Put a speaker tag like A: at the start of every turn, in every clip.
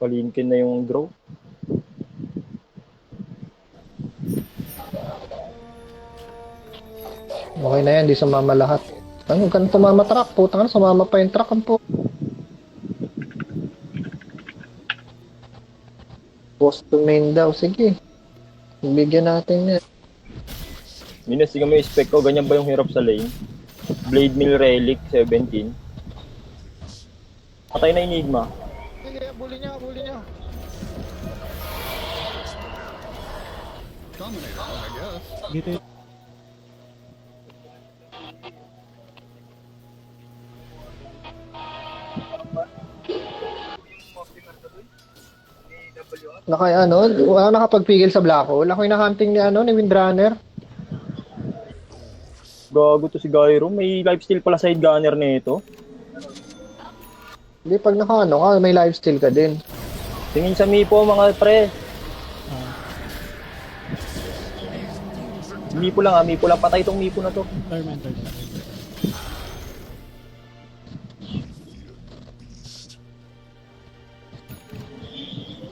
A: Palinkin na yung draw.
B: Okay na yan, di sumama lahat. Ano, huwag ka na tumama truck. Putang na, sumama pa yung truck. Ang po. Boss to main daw. Sige. Bigyan natin yan.
A: Minus, sige mo yung spec ko. Ganyan ba yung hirap sa lane? Blade Mill Relic, 17. Patay na Enigma.
C: Sige, bully niya, bully niya.
D: Dito
B: Wala nakapagpigil sa black hole. Ako yung nakanting ni Windrunner.
A: Gago to si Gyro. May lifesteal pala side gunner na ito.
B: Hindi, pag ka, may lifesteal ka din.
A: Tingin sa Mipo mga pre. Mipo lang Mipo lang. Patay itong Mipo na to.
D: Tormentor.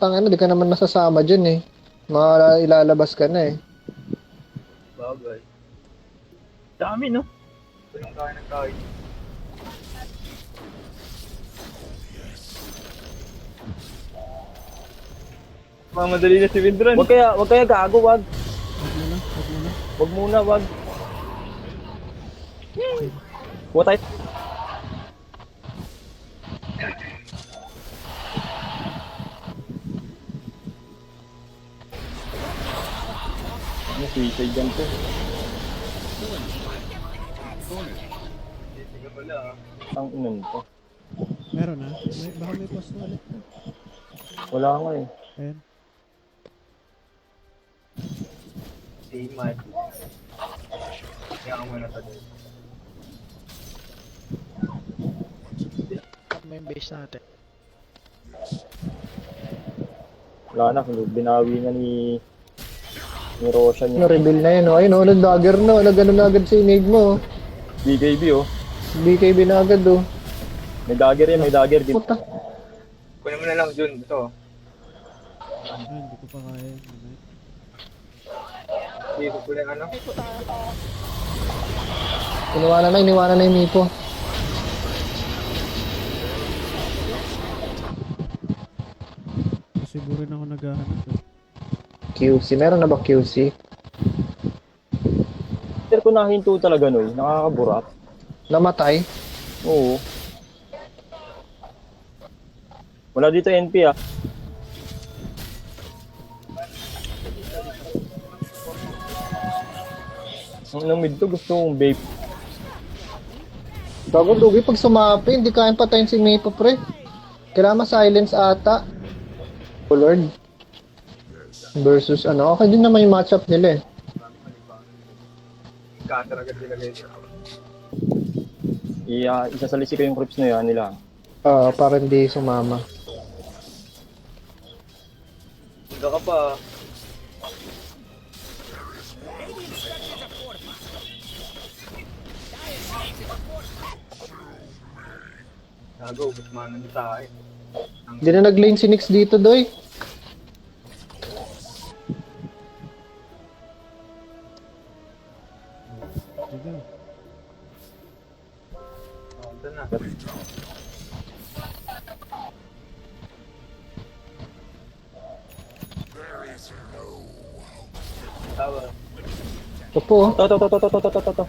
B: Tangina, di ka naman masasama dyan eh. Ilalabas ka na eh.
A: Bagay. Dami no? Walang kain ng kain. Mamadali na si Windran. Wag kaya gago, wag. Wag muna, wag. Kuha tayo. Ano, suicide dyan to. Ang inon to.
D: Meron na. Baka may post na ulit.
A: Wala nga eh.
D: Ayan.
A: Mad. Kaya ako muna tayo.
C: At may base natin.
A: Wala na, binawi na ni Roshan niya.
B: Reveal na yun, oh. Ayun, oh, nag-dagger na. Nag-ano na agad si Enigma, oh.
A: BKB oh.
B: BKB na agad, oh.
A: May dagger yan, may dagger din.
B: Puta.
A: Kunin mo na lang Jun, ito.
D: Hindi ko pa kaya.
A: Hindi ko kunin ano.
B: Iniwanan na yung Mipo.
D: Siguro na ako naghahanap eh.
B: QC. Meron na ba QC?
A: Pero kung nahinto talaga no, nakakaburat.
B: Namatay?
A: Oo. Wala dito NP ah. Ang mid to gusto kong vape.
B: Bago dugi pag sumapi, hindi kayang patayin si Mipo, pre. Kailangan ma-silence ata. Oh Lord. Versus ano, okay din naman yung matchup nila eh.
A: Kataragat nila guys. Isasalisi ko yung creeps na yan nila.
B: Para hindi sumama.
A: Hindi ka pa. Gago, ubus mana niya tayo.
B: Hindi na nag-lane si Nyx dito, doy.
D: Sige.
A: Ito na. Tawa.
B: Ito po, oh.
A: Ito.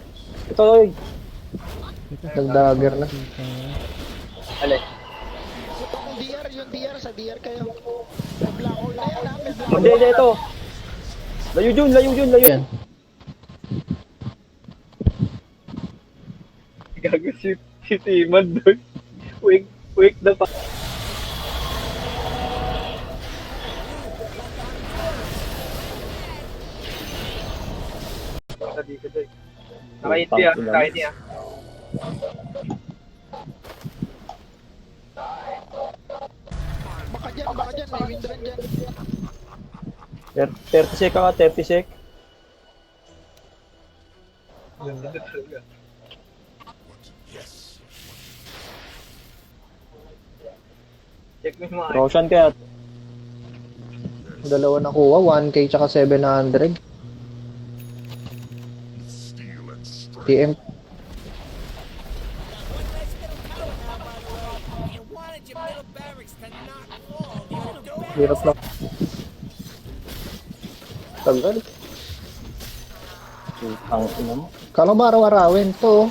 A: Ito, oy.
B: Nag-dagger na.
A: Ale.
C: Yung DR, sa DR kayo. May black hole na yan, may black hole.
A: Hindi, ito. Layo Jun.
B: Yan.
A: Gago si Timad doon. Wake na pa. Dito doy. Nakaiti ah.
C: Baka dyan, may windrun dyan.
A: 30 sek ka, 30 sek. Check mo yung mga Roshan kaya.
B: Dalawa nakuha, 1K tsaka 700. TM. Hirap lang. Tagal.
A: Ang ina mo.
B: Kala ba araw-arawin to?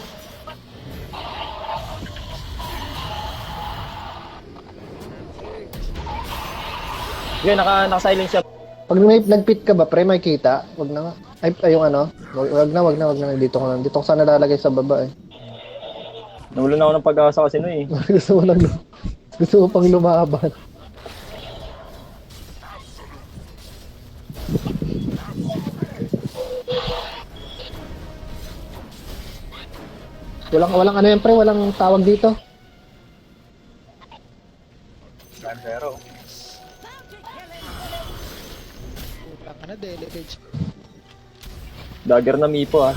A: Yun, naka-silence siya.
B: Pag may nag-pit ka ba, pre, may kita? Wag na nga. Ay, yung ano? Wag na. Dito ko na. Dito ko sana lalagay sa baba eh.
A: Nawalan ako ng pag-asa kasi no eh.
B: Gusto mo pang lumaban. Walang ano yan, pre, walang tawag dito.
A: Pero.
C: Utang ka na, delicate.
A: Dagger na mipo ah.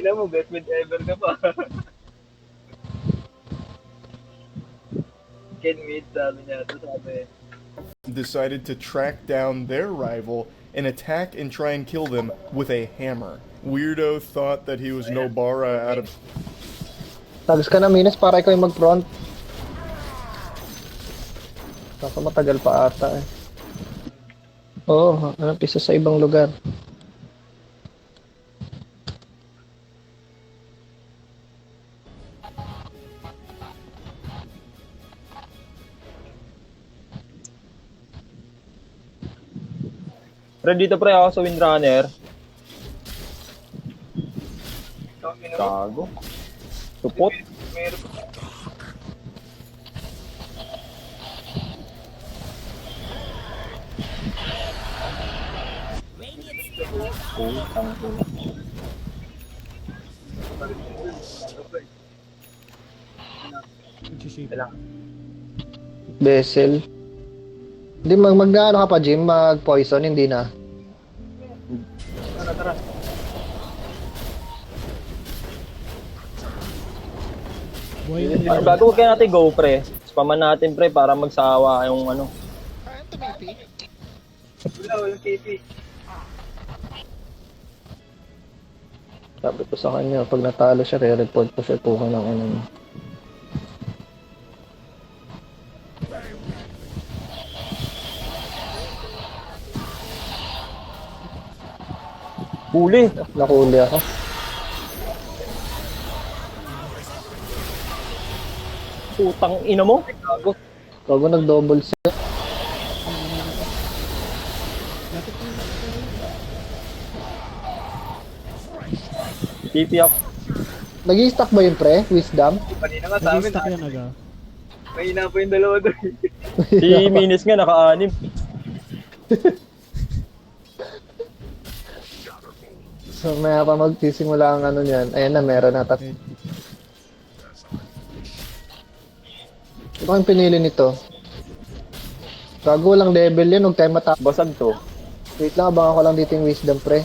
A: Ina mo, best mid ever ka pa. Ken mid, sabi niya. Ito sabi.
E: Decided to track down their rival and attack and try and kill them with a hammer. Weirdo thought that he was Nobara out of...
B: Tags ka na, Minas, para ikaw yung mag-front. Kaso matagal pa ata eh. Oo, ano, pisa sa ibang lugar.
A: Pre, dito pre ako sa Windrunner. Gago. Support.
D: Nagsisave.
B: Vessel. Hindi, mag-ano ka pa, Jim? Mag-poison, hindi na.
A: Tara.
D: Buhay
A: Ano, bago kaya natin go pre. Spaman natin pre para magsawa yung ano.
C: Kaya tumipi.
A: Wala, yung KP.
B: Sabi ko sa kanya, pag natalo siya, re-report ko siya tukan ng ano.
A: Huli.
B: Nakuli ako.
A: Putang ina mo. Gago.
B: Bago nag-double siya.
A: TP up.
B: Nag-i-stack ba yun, pre? Wisdom?
A: Kanina nga sa amin.
D: Nag-stack yan aga.
A: Mahina pa yung dalawa doon. Si Minis nga naka-anim.
B: So, maya pa magsisimula ang ano niyan. Ayan na, meron na.
D: Okay.
B: Ito kayong pinili nito. Gago lang level yan, huwag tayo matapos.
A: Basag to.
B: Wait lang, abangan ko lang dito yung wisdom, pre.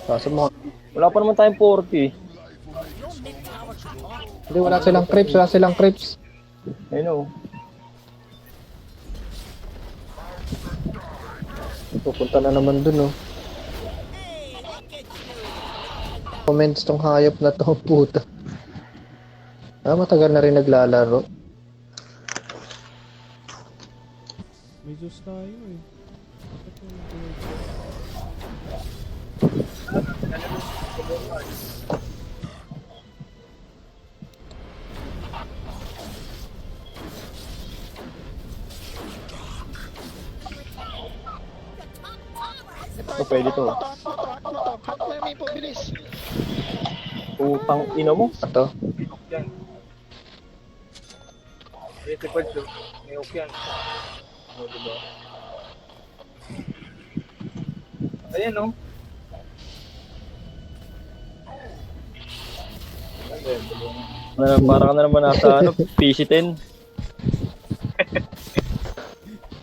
B: Kaso mo.
A: Wala pa naman tayong 40.
B: Hindi, wala silang creeps.
A: I know.
B: Pupunta na naman dun, oh. Comments tong hayop na to, puta. Matagal na rin naglalaro.
D: May Zeus tayo eh. Bakit yung nag-work?
A: Oh, pwede to.
C: Hat mo yung may pabilis.
A: Putang ina mo.
B: Ito.
A: Yan. Retipad to. May hook yan. O, diba? Ayan, no? Para ka na naman nasa ano, PC-10.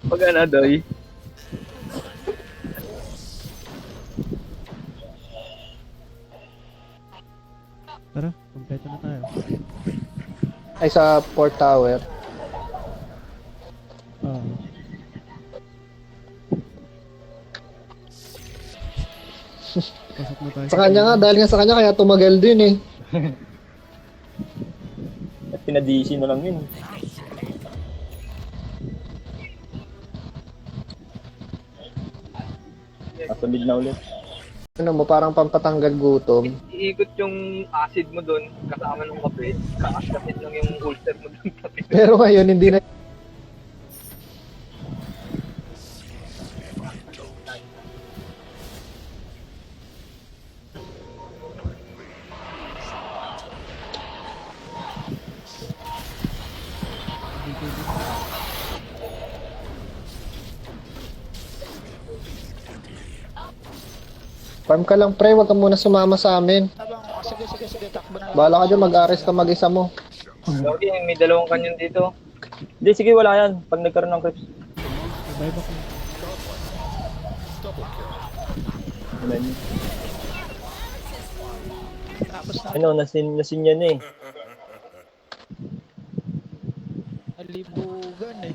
A: Pag ano, doy.
D: Tara, kompleto na tayo.
B: Ay, sa port tower.
D: Ah. Pasok na tayo.
B: Sa kanya nga, dahil nga sa kanya, kaya tumagal din eh.
A: At pinadisi na lang yun. Nasa mid na ulit.
B: Ano mo, parang pampatanggal gutom.
F: Iikot yung acid mo doon kasama ng kape. Kakaskasin lang yung ulcer mo doon.
B: Pero ngayon, hindi na. Farm ka lang pre, wag ka muna sumama sa amin.
C: Abang, sige, takbo na lang.
B: Bahala ka dyan, mag-ares ka mag-isa mo.
F: Sorry, may dalawang kanyon dito.
A: Hindi, sige, wala yan. Pag nagkaroon ng creeps.
D: Bye back na.
C: Tapos na,
A: Ano, nasin yan eh.
C: alibugan eh.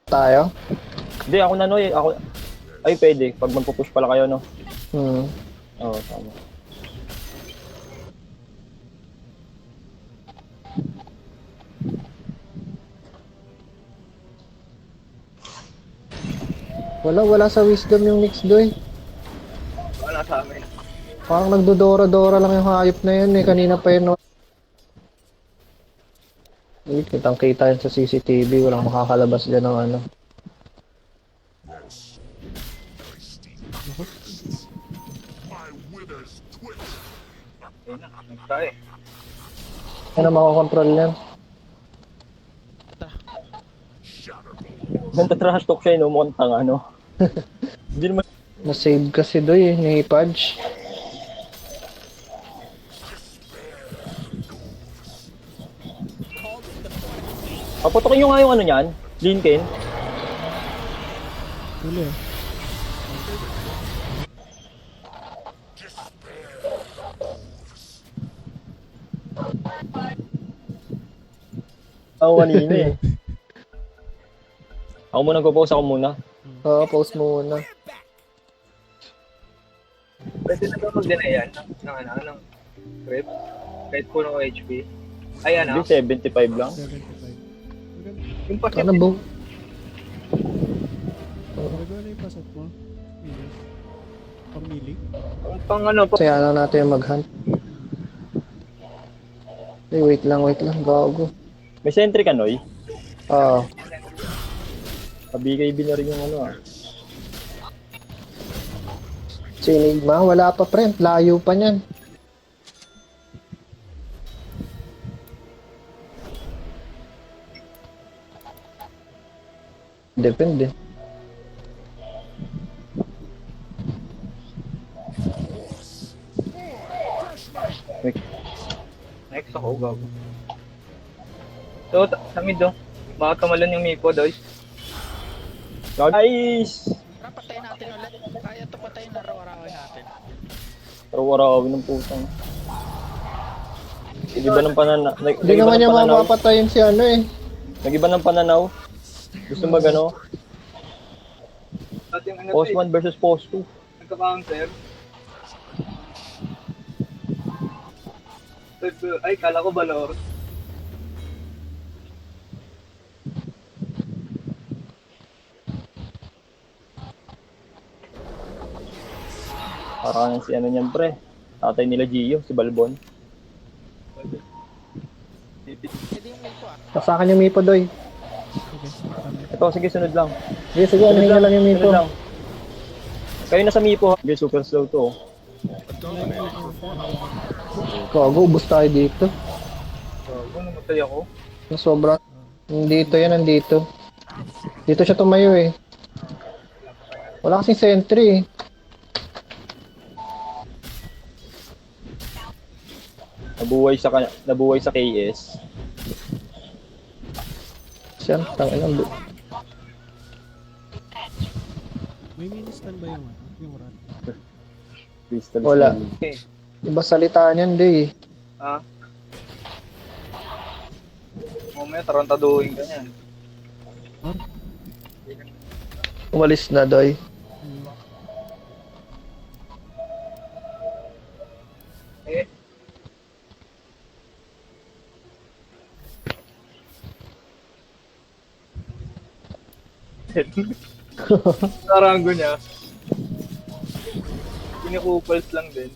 B: Tayo?
A: Hindi, ako na Noy. Ako... Ay, pwede. Pag magpupush pala kayo, no?
B: Hmm.
A: Oo, tama.
B: Wala sa wisdom yung mix doy.
F: Wala sa amin.
B: Parang nagdodora-dora lang yung hayop na yun eh. Kanina pa yun. Uy, kitang-kita yun sa CCTV. Walang makakalabas dyan ng ano.
F: Ayun na, nagtayo.
B: Ano makakontrol yan?
A: Nanta-trash talk siya, no? Mukhang tanga, no? Hindi naman...
B: Na-save kasi doy eh, ni Pudge.
A: Paputokin nyo nga yung ano niyan. Lincoln.
D: Huli ah.
A: Ako kanina eh. Ako muna nagpo-pause ako muna.
B: Oo, post mo muna.
F: Pwede na ba mag-deny yan ng ano, ng trip? Kahit puno HP. Ay, ano?
A: Hindi, 75 lang.
D: 75. Maganda.
F: Yung pasok
B: Ano bo?
D: Maganda yung pasat mo. Mili. Pamili.
F: pang ano,
B: Kaya lang natin yung mag-hunt. Hey, wait lang, gago.
A: May sentry ka, Noy?
B: Oo.
A: BKB na rin yung ano ah.
B: Si Enigma, wala pa pre. Layo pa niyan. Depende.
F: next ako, gago. So, sa mid do. Baka tumalon yung Mipo, doy.
A: Guys!
C: Tara, patayin natin ulit. Kaya ito patayin na raw-arawin natin.
A: Araw-arawin ng putang. Nag-iba ng pananaw.
B: Hindi naman niya mapapatayin si ano eh.
A: Nag-iba ng pananaw. Gusto mag ano?
F: At yung ano,
A: Post 1 versus post 2.
F: nagka-counter. Ay, kala ko Valor.
A: Parang si ano niyan pre. Tatay nila Gio, si Balbon.
C: Pwede yung may po ah.
B: Sa akin yung Mipo doy.
A: Ito, sige, sunod lang.
B: Sige, ano nga lang yung Mipo.
A: Sunod lang. Kayo na sa Mipo. Okay, super slow to.
B: Gago, ubos tayo dito.
F: Gago, namatay ako.
B: Na sobra. Nandito yan, nandito. Dito siya tumayo eh. Wala kasing sentry eh.
A: Nabuhay sa KS.
B: Siya, tangin ang
D: May mini stun ba yung ano? Yung rat?
A: Crystal
B: Wala.
A: Steel.
F: Okay.
B: Iba salita niyan, Day.
F: Ha? Mamaya tarantaduhin ka niyan.
B: Umalis na, Doy.
F: Eh? Saranggo niya. Kinikupals lang din.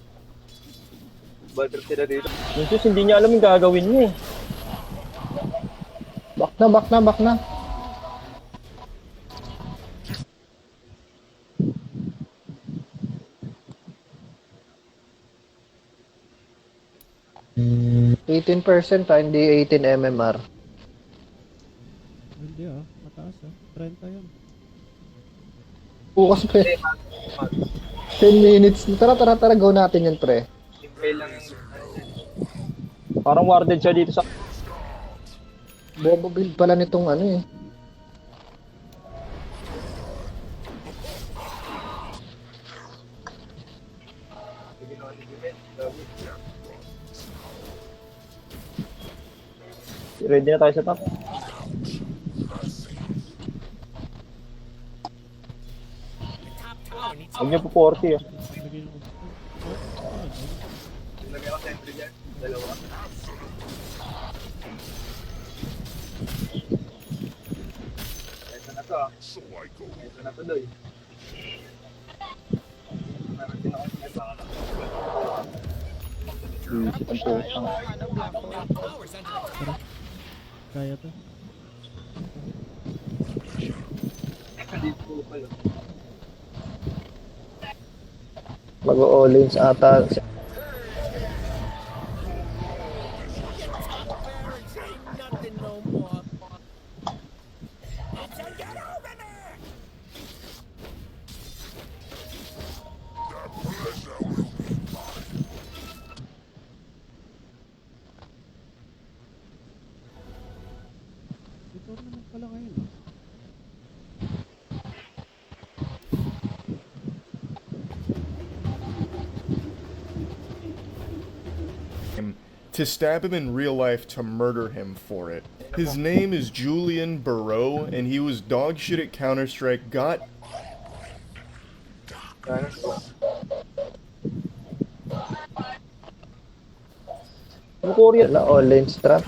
F: Butter sila dito.
A: Yung sus, hindi niya alam yung gagawin niya eh.
B: Back na. Mm, 18% hindi 18 MMR.
D: Hindi mataas 30 yan.
B: Bukas pa eh. 10 minutes. Tara, go natin yan, pre.
F: Simple lang yung
A: Parang warded siya dito sa...
B: Bobo build pala nitong ano eh.
A: Ready na tayo sa top. Huwag niyo po 40 ah.
D: Lagyan ko.
F: Lagyan ko sentry dyan. Dalawa. Ito na to ah. Ito na to doy. Narating ako sa ito.
A: Isip ang pusang.
C: Ano, black hole.
D: Kaya to.
F: Dito po pala.
B: Mag-o-all-ins ata.
D: Ito naman pala ngayon
E: him to stab him in real life to murder him for it. His name is Julian Barreau, and he was dog shit at Counter-Strike, got
A: Ano Korea?
B: Wala, all-ins trap.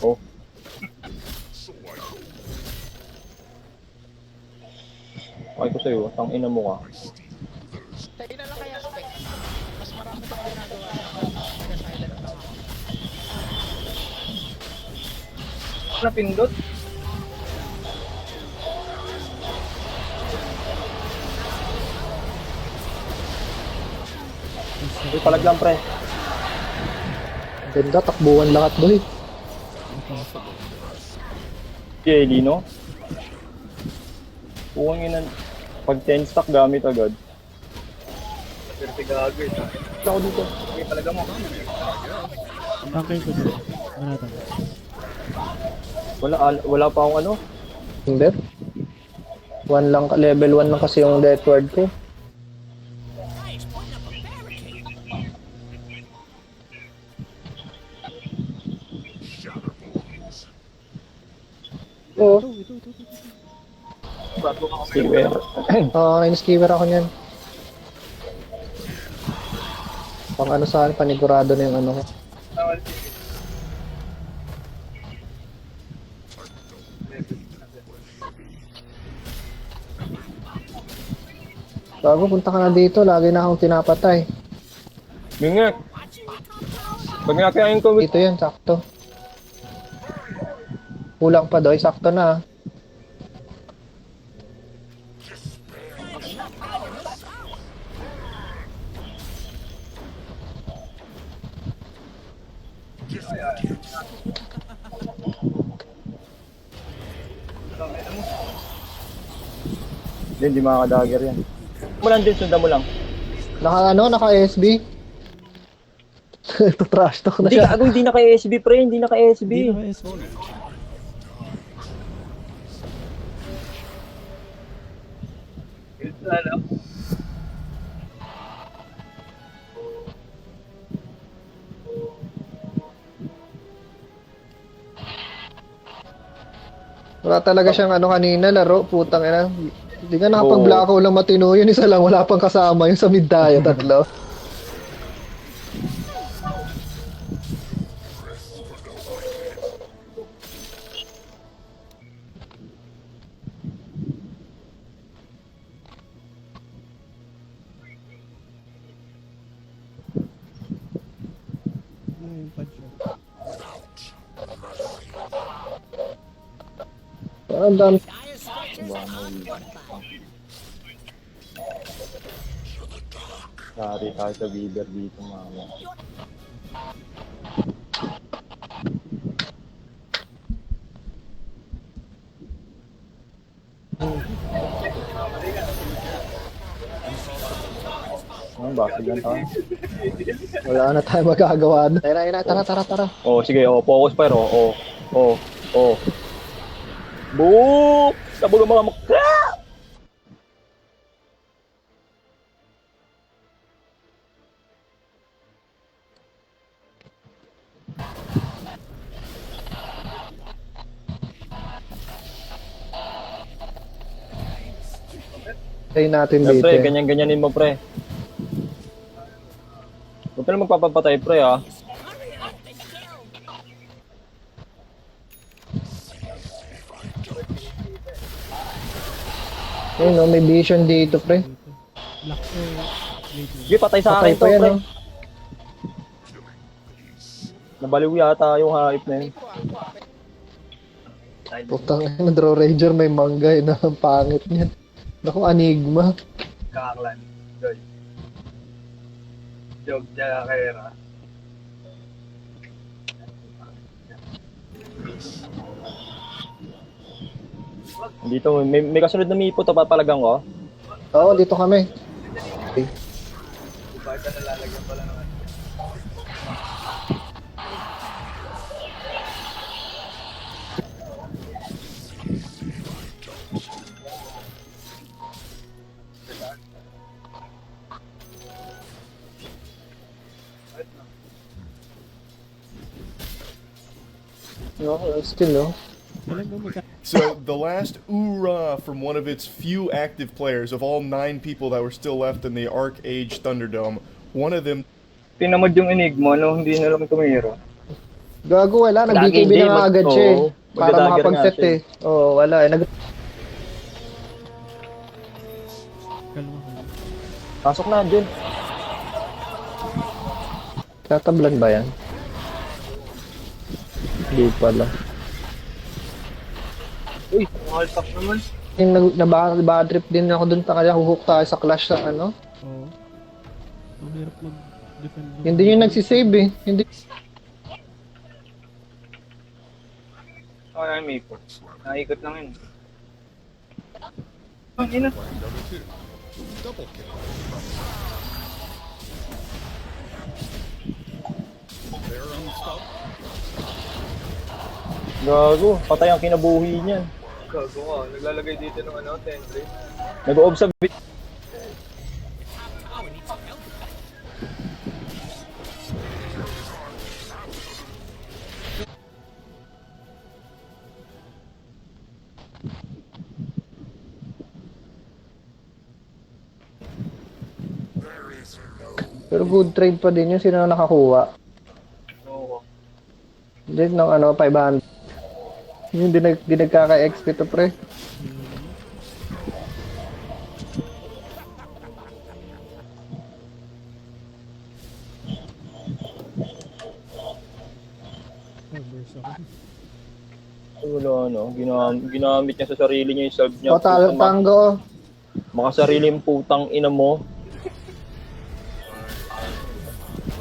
A: Oh. Ay ko sa'yo, tang ina mo ka.
C: Tayo na lang kaya spec. Mas marami pang ginagawa. Nag-silent lang ako.
F: Napindot?
A: Ay, palag lang pre.
B: Ganda, takbuhan lahat, boy.
A: Jelly, no? Puwang yun pag 10 stack gamit agad.
F: Swerte gago ito.
A: Ako dito.
F: Okay talaga mo.
D: Tangkay ko dito. Manatan.
A: Wala pa akong ano.
B: Timber. Level 1 lang kasi yung death ward ko. Oo.
D: Ito.
A: Skewer.
B: Skewer ako niyan. Pang ano saan, panigurado na yung ano ko. Bago, punta ka na dito. Lagi na akong tinapatay.
A: Mingek. Pag nakayain ko
B: Dito yan, sakto. Kulang pa, Doy. Sakto na.
A: Hindi makakadagger yan. Mo lang din, sundan mo lang.
B: Naka SB. Ito trash talk na
A: Hindi
B: siya.
A: gago, hindi naka-SB pre, hindi naka-SB.
D: Hindi naka-SB.
F: Ano?
B: Wala talaga siyang ano kanina, laro, putang ina. Hindi ka nakapag-blackout lang matino yun, isa lang, wala pang kasama yung sa mid tayo, tatlo.
D: Ano yung punch shot?
B: Parang dami.
A: Sorry tayo sa Bieber dito, mama. Ano ba? Sige tayo.
B: Wala na tayo magagawa na. Ayun na, tara.
A: Oh, sige, oh, focus pa ro. Oh. Boop! Sabog ang mga mukha!
B: Tayo natin
A: Eh,
B: dito.
A: pre, ganyan-ganyanin mo, pre. Huwag ka na magpapapatay, pre, ah.
B: Ayun, no, may vision dito, pre.
D: Black ko. Wait lang.
A: Sige, patay sa
B: Patay
A: akin
B: pa
A: to,
B: yan,
A: pre.
B: no?
A: Nabaliw yata yung hype na yun.
B: Putang ina, Draw Ranger, may manga, na ang pangit niyan. Naku, Enigma.
F: Kakaklan. Joy. Joke dyan kaya.
A: Dito, may kasunod na mipo to, papalagang ko.
B: Oo, dito kami.
F: Bakit ka nalalagyan pala naman?
B: No, still, no?
D: Alam mo magka...
E: So, the last oorah from one of its few active players, of all 9 people that were still left in the Arc Age Thunderdome, one of them
F: Tinamad yung Enigma, no? Hindi na lang tumira.
B: Gago, wala.
A: Lagi
B: Nag-BKB
A: hindi,
B: na nga agad siya eh.
A: oo,
B: Para
A: magdadagger
B: makapag-set
A: nga siya
B: eh. Oo, wala eh.
D: Kalma ka.
A: pasok na, Jun.
B: Tatablan ba yan? Hindi pala.
F: Uy, all top naman.
B: Yung bad trip din ako dun, kaya huhook tayo sa clash sa ano.
D: Oo. Ang hirap mag-defend.
B: Hindi yung nagsisave eh. Hindi.
F: Oh, ay, may po. Naikot lang yun. Ang ina.
A: Gago, patay ang kinabuhi niyan.
F: Gago ka. Naglalagay dito ng ano, 10 rate.
A: Nag-observe.
B: Pero good trade pa din yun. Sino na nakakuha?
F: Oo.
B: Din ng ano, 500. Yung di nagkaka-XP to, pre.
D: Oh, burst ako.
A: Wala, no? Ginamit niya sa sarili niya yung sub niya.
B: O, tango.
A: Makasarili yung putang ina mo.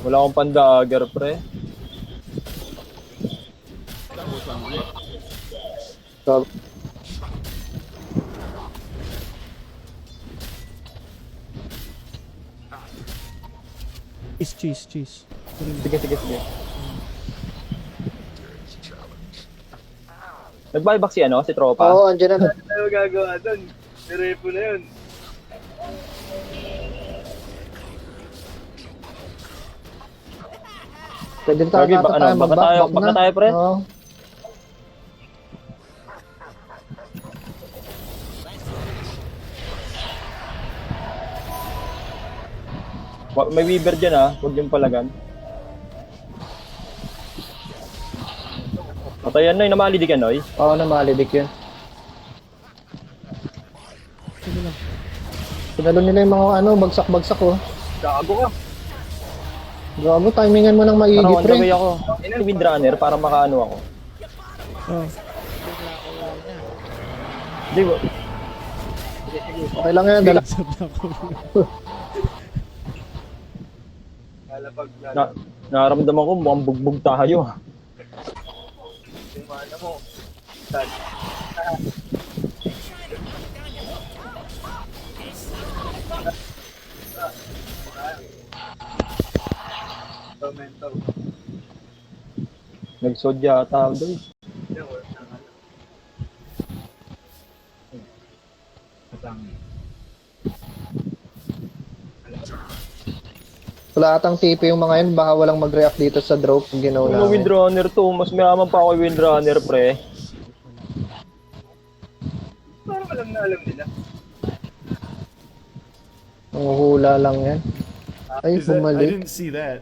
A: Wala akong pandagger, pre.
B: So,
D: Cheese.
A: Sige. Nag-buyback si ano, si Tropa.
B: oo, andyan na.
F: Ano gagawa doon? Nirepo na yun.
B: Pwede tayo
A: Gagi,
B: ata tayo
A: baka tayo,
B: mag-back
A: baka tayo, pre.
B: Oo.
A: May weaver dyan ah, huwag yung palagan. Patayan Noy, namali di ka Noy.
B: Oo, namalidik yun.
D: Sige lang.
B: Pinalo nila yung mga ano, bagsak-bagsak oh.
F: Gago ka.
B: Grabe, timingan mo ng maigi,
A: Parang on the way
B: pre.
A: ako. Si Windrunner para makaano ako.
D: Oh,
A: Hindi ba?
B: Okay lang yan, dala.
D: sab na ako.
F: Lalapag na.
A: Nararamdaman ko mukhang bugbog tayo ah.
F: Yung mana mo. Sad. Tormentor.
A: Nagsod yata doy.
F: Yan, wala na nga. Matang.
B: Wala atang TP yung mga yun, baka walang mag-react dito sa drop yung ginawa
A: Yung
B: namin.
A: Windrunner to, mas mayaman pa ako yung Windrunner pre.
F: Parang alam nila.
B: Nanguhula lang yan. Ay,
E: Is that, I
B: bumalik.
E: didn't see that.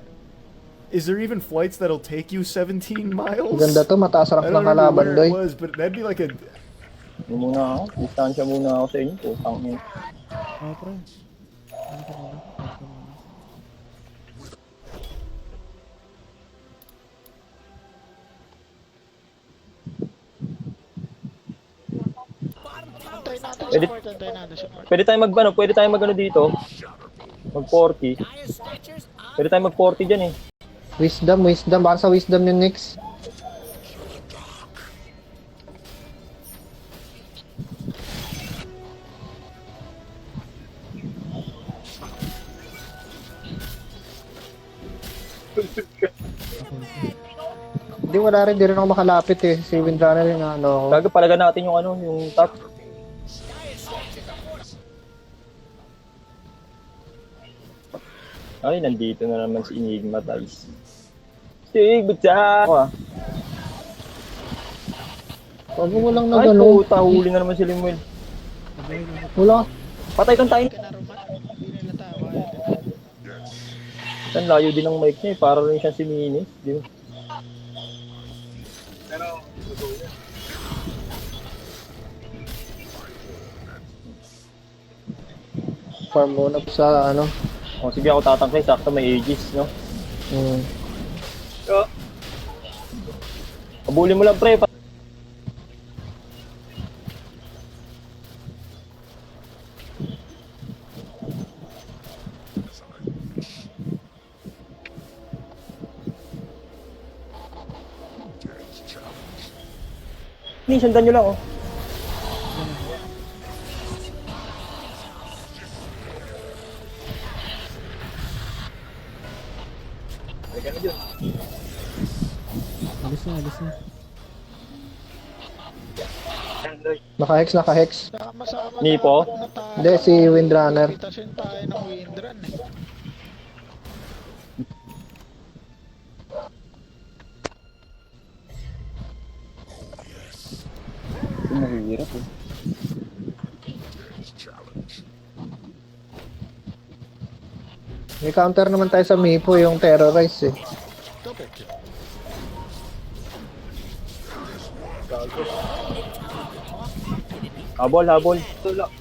E: Is there even flights that'll take you 17 miles?
B: Ganda to, mataas rank
E: I
B: ng
E: don't remember
B: kalaban,
E: where
B: doy.
E: it was, but that'd be like a...
A: Ano muna ako? Distansya muna ako sa inyo. Putang ina.
D: Pre. Ano ka muna? Ano ka muna?
C: Antayin natin
A: Pwede-
C: support, antayin natin support.
A: Pwede tayo mag ano dito. Mag 40. Pwede tayo mag 40 dyan eh.
B: Wisdom, baka sa wisdom yung next. Hindi, wala rin, di rin ako makalapit eh. Si Windrunner yung ano ako.
A: Gaga palagan natin yung ano, yung top. Ay, nandito na naman si Enigma, guys. Sigbuta! Ako ah.
B: Wag mo lang na
A: Ay,
B: gano'n.
A: puta, huli na naman si Limuel.
B: Wala.
A: Patay kang tayo.
C: Ka na rumat, hindi nila tawa.
A: Ang layo din ng mic niya eh. Para rin siyang si Minis. Di ba?
F: Pero, totoo yan.
B: Farm muna sa ano.
A: O sige ako tatangkay. Sakto may Aegis, no?
B: Hmm.
F: So,
A: Abulin mo lang pre. Ni, sundan nyo lang oh.
F: halika na dyan.
D: Alis na, alis na.
F: Yan, Loy.
B: Naka-hex.
C: Sama-sama
A: Nipo?
C: na tayo.
B: Hindi, si Windrunner.
C: Pitasin tayo ng Windrun eh.
A: Mahirap eh.
B: May counter naman tayo sa Mipo, yung terrorize eh.
A: Habol, habol.
F: Tulak.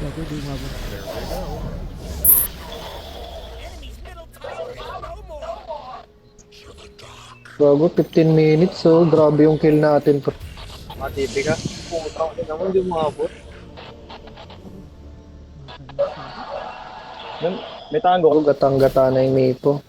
D: Gago, di umabot.
B: Bago, 15 minutes, so grabe yung kill natin.
F: Matipi ka. Putang ina naman, hindi umabot.
A: May tango.
B: Gatang-gata na yung Mipo.